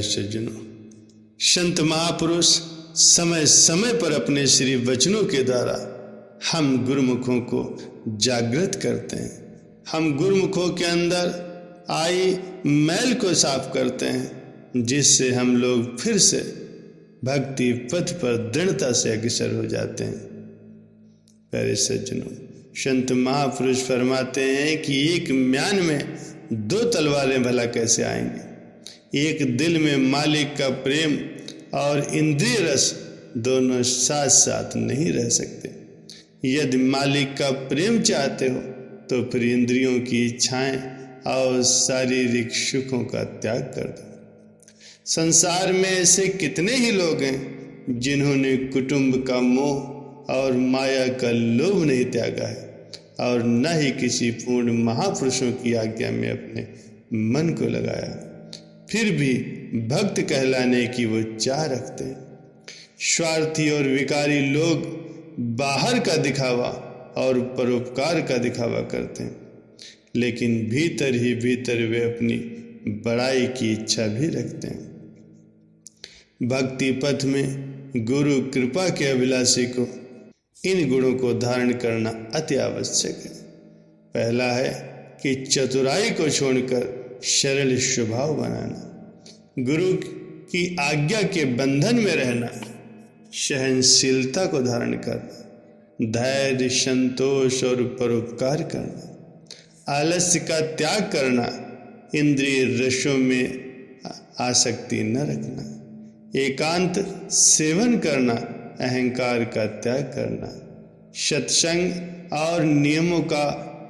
सज्जनों, संत महापुरुष समय समय पर अपने श्री वचनों के द्वारा हम गुरुमुखों को जागृत करते हैं। हम गुरुमुखों के अंदर आई मैल को साफ करते हैं, जिससे हम लोग फिर से भक्ति पथ पर दृढ़ता से अग्रसर हो जाते हैं। प्यारे सज्जनों, संत महापुरुष फरमाते हैं कि एक म्यान में दो तलवारें भला कैसे आएंगी। एक दिल में मालिक का प्रेम और इंद्रिय रस दोनों साथ साथ नहीं रह सकते। यदि मालिक का प्रेम चाहते हो तो फिर इंद्रियों की इच्छाएं और शारीरिक सुखों का त्याग कर दो। संसार में ऐसे कितने ही लोग हैं जिन्होंने कुटुंब का मोह और माया का लोभ नहीं त्यागा है और न ही किसी पूर्ण महापुरुषों की आज्ञा में अपने मन को लगाया, फिर भी भक्त कहलाने की वो चाह रखते हैं। स्वार्थी और विकारी लोग बाहर का दिखावा और परोपकार का दिखावा करते हैं, लेकिन भीतर ही भीतर वे अपनी बड़ाई की इच्छा भी रखते हैं। भक्ति पथ में गुरु कृपा के अभिलाषी को इन गुणों को धारण करना अति आवश्यक है। पहला है कि चतुराई को छोड़कर सरल स्वभाव बनाना, गुरु की आज्ञा के बंधन में रहना, सहनशीलता को धारण करना, धैर्य, संतोष और परोपकार करना, आलस्य का त्याग करना, इंद्रिय रसों में आसक्ति न रखना, एकांत सेवन करना, अहंकार का त्याग करना, सत्संग और नियमों का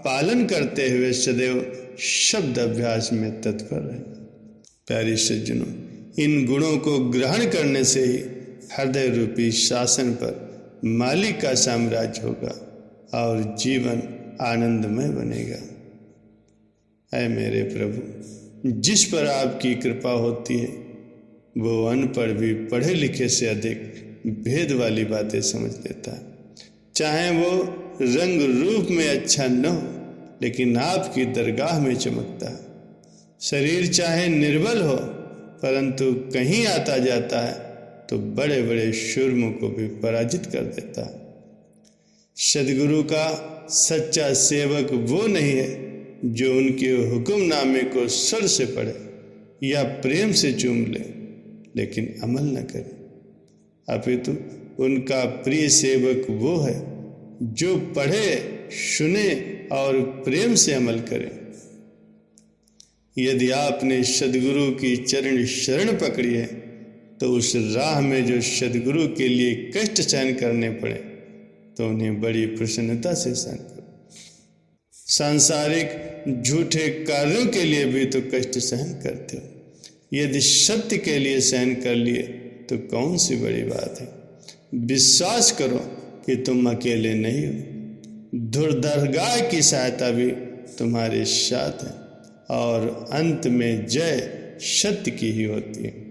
पालन करते हुए सदैव शब्द अभ्यास में तत्पर रहना। प्यारे सज्जनों, इन गुणों को ग्रहण करने से ही हृदय रूपी शासन पर मालिक का साम्राज्य होगा और जीवन आनंदमय बनेगा। ऐ मेरे प्रभु, जिस पर आपकी कृपा होती है वो अनपढ़ भी पढ़े लिखे से अधिक भेद वाली बातें समझ लेता है। चाहे वो रंग रूप में अच्छा न हो, लेकिन आपकी दरगाह में चमकता है। शरीर चाहे निर्बल हो, परंतु कहीं आता जाता है तो बड़े बड़े शुर्मों को भी पराजित कर देता है। सद्गुरु का सच्चा सेवक वो नहीं है जो उनके हुक्मनामे को सर से पढ़े या प्रेम से चूम ले, लेकिन अमल न करे। अपितु उनका प्रिय सेवक वो है जो पढ़े, सुने और प्रेम से अमल करे। यदि आपने सद्गुरु की चरण शरण पकड़ी है तो उस राह में जो सद्गुरु के लिए कष्ट सहन करने पड़े तो उन्हें बड़ी प्रसन्नता से सहन करो। सांसारिक झूठे कार्यों के लिए भी तो कष्ट सहन करते हो, यदि सत्य के लिए सहन कर लिए तो कौन सी बड़ी बात है। विश्वास करो कि तुम अकेले नहीं हो, दुर्दरगाह की सहायता भी तुम्हारे साथ है और अंत में जय सत्य की ही होती है।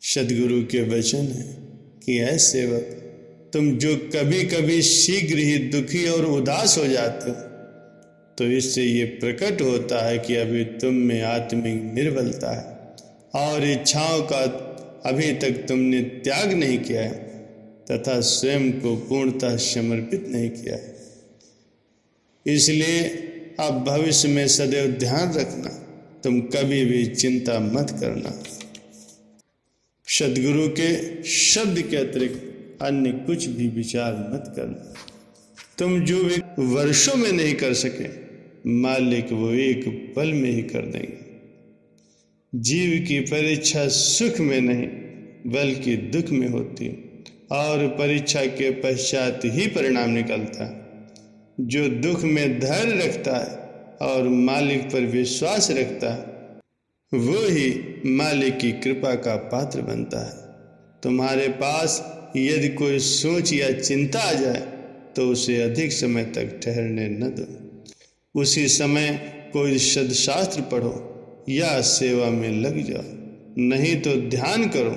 सद्गुरु के वचन है कि ऐ सेवक, तुम जो कभी कभी शीघ्र ही दुखी और उदास हो जाते हो, तो इससे ये प्रकट होता है कि अभी तुम में आत्मिक निर्बलता है और इच्छाओं का अभी तक तुमने त्याग नहीं किया है तथा स्वयं को पूर्णतः समर्पित नहीं किया है। इसलिए अब भविष्य में सदैव ध्यान रखना, तुम कभी भी चिंता मत करना। सद्गुरु के शब्द के अतिरिक्त अन्य कुछ भी विचार मत करना। तुम जो भी वर्षों में नहीं कर सके, मालिक वो एक पल में ही कर देंगे। जीव की परीक्षा सुख में नहीं बल्कि दुख में होती है और परीक्षा के पश्चात ही परिणाम निकलता है। जो दुख में धैर्य रखता है और मालिक पर विश्वास रखता है, वो ही मालिक की कृपा का पात्र बनता है। तुम्हारे पास यदि कोई सोच या चिंता आ जाए तो उसे अधिक समय तक ठहरने न दो। उसी समय कोई सदशास्त्र पढ़ो या सेवा में लग जाओ, नहीं तो ध्यान करो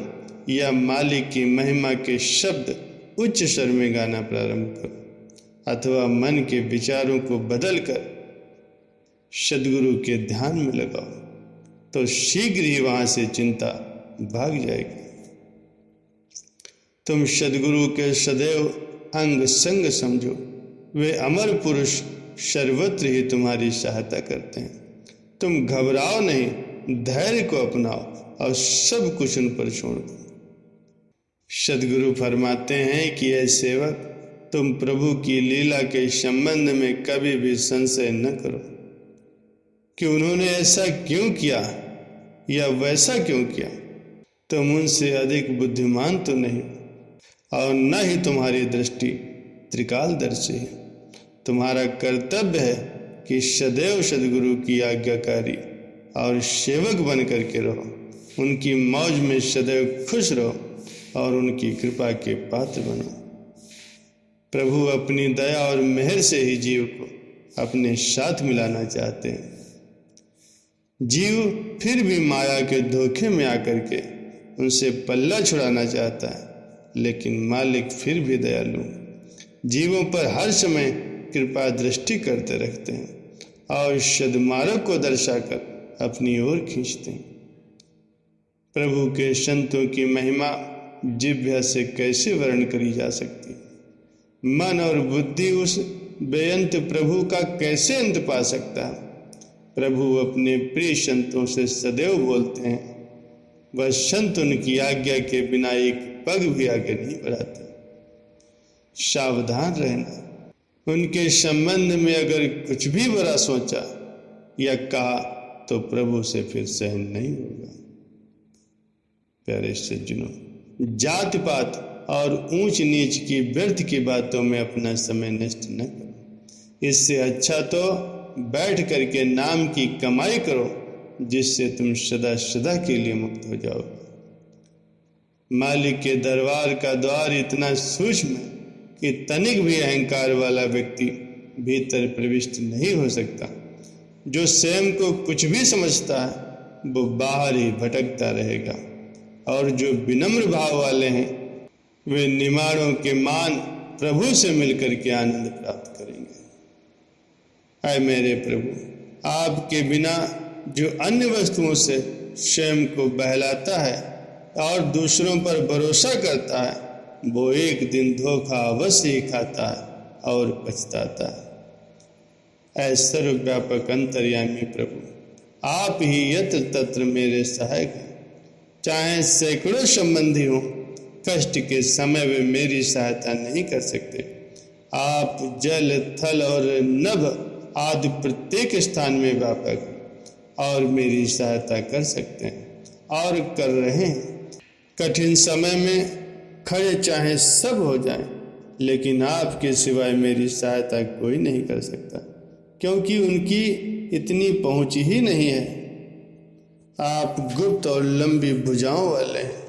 या मालिक की महिमा के शब्द उच्च स्वर में गाना प्रारंभ करो, अथवा मन के विचारों को बदलकर सद्गुरु के ध्यान में लगाओ। तो शीघ्र ही वहां से चिंता भाग जाएगी। तुम सद्गुरु के सदैव अंग संग समझो, वे अमर पुरुष सर्वत्र ही तुम्हारी सहायता करते हैं। तुम घबराओ नहीं, धैर्य को अपनाओ और सब कुछ उन पर छोड़ दो। सद्गुरु फरमाते हैं कि ऐ सेवक, तुम प्रभु की लीला के संबंध में कभी भी संशय न करो कि उन्होंने ऐसा क्यों किया या वैसा क्यों किया। तुम उनसे अधिक बुद्धिमान तो नहीं और न ही तुम्हारी दृष्टि त्रिकालदर्शी है। तुम्हारा कर्तव्य है कि सदैव सद्गुरु की आज्ञाकारी और सेवक बन करके रहो, उनकी मौज में सदैव खुश रहो और उनकी कृपा के पात्र बनो। प्रभु अपनी दया और मेहर से ही जीव को अपने साथ मिलाना चाहते हैं। जीव फिर भी माया के धोखे में आकर के उनसे पल्ला छुड़ाना चाहता है, लेकिन मालिक फिर भी दयालु जीवों पर हर समय कृपा दृष्टि करते रखते हैं और सद्मार्ग को दर्शाकर अपनी ओर खींचते हैं। प्रभु के संतों की महिमा जिह्वा से कैसे वर्ण करी जा सकती। मन और बुद्धि उस बेअंत प्रभु का कैसे अंत पा सकता है। प्रभु अपने प्रिय संतों से सदैव बोलते हैं, वह संत उनकी आज्ञा के बिना एक पग भी आगे नहीं बढ़ाते। सावधान रहना, उनके संबंध में अगर कुछ भी बुरा सोचा या कहा तो प्रभु से फिर सहन नहीं होगा। प्यारे सज्जनों, जात पात और ऊंच नीच की व्यर्थ की बातों में अपना समय नष्ट न करो। इससे अच्छा तो बैठ करके नाम की कमाई करो, जिससे तुम सदा सदा के लिए मुक्त हो जाओगे। मालिक के दरबार का द्वार इतना सूक्ष्म है कि तनिक भी अहंकार वाला व्यक्ति भीतर प्रविष्ट नहीं हो सकता। जो स्वयं को कुछ भी समझता है वो बाहर ही भटकता रहेगा, और जो विनम्र भाव वाले हैं वे निमाणों के मान प्रभु से मिलकर के आनंद प्राप्त करेंगे। ऐ मेरे प्रभु, आपके बिना जो अन्य वस्तुओं से स्वयं को बहलाता है और दूसरों पर भरोसा करता है, वो एक दिन धोखा अवश्य ही खाता है और पछताता है। ऐ सर्वव्यापक अंतर्यामी प्रभु, आप ही यत्र तत्र मेरे सहायक हैं। चाहे सैकड़ों संबंधी हों, कष्ट के समय वे मेरी सहायता नहीं कर सकते। आप जल, थल और नभ आदि प्रत्येक स्थान में व्यापक और मेरी सहायता कर सकते हैं और कर रहे हैं। कठिन समय में खड़े चाहे सब हो जाएं, लेकिन आपके सिवाय मेरी सहायता कोई नहीं कर सकता, क्योंकि उनकी इतनी पहुंच ही नहीं है। आप गुप्त और लंबी भुजाओं वाले हैं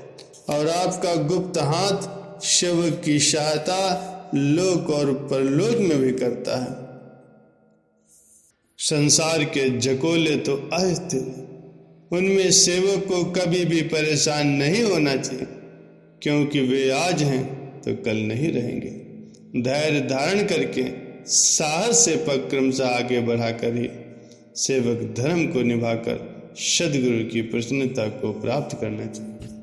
और आपका गुप्त हाथ सेवक की सहायता लोक और परलोक में भी करता है। संसार के झकोले तो अस्थिर, उनमें सेवक को कभी भी परेशान नहीं होना चाहिए, क्योंकि वे आज हैं तो कल नहीं रहेंगे। धैर्य धारण करके साहस से पग क्रमशः आगे बढ़ाकर ही सेवक धर्म को निभाकर सद्गुरु की प्रसन्नता को प्राप्त करना चाहिए।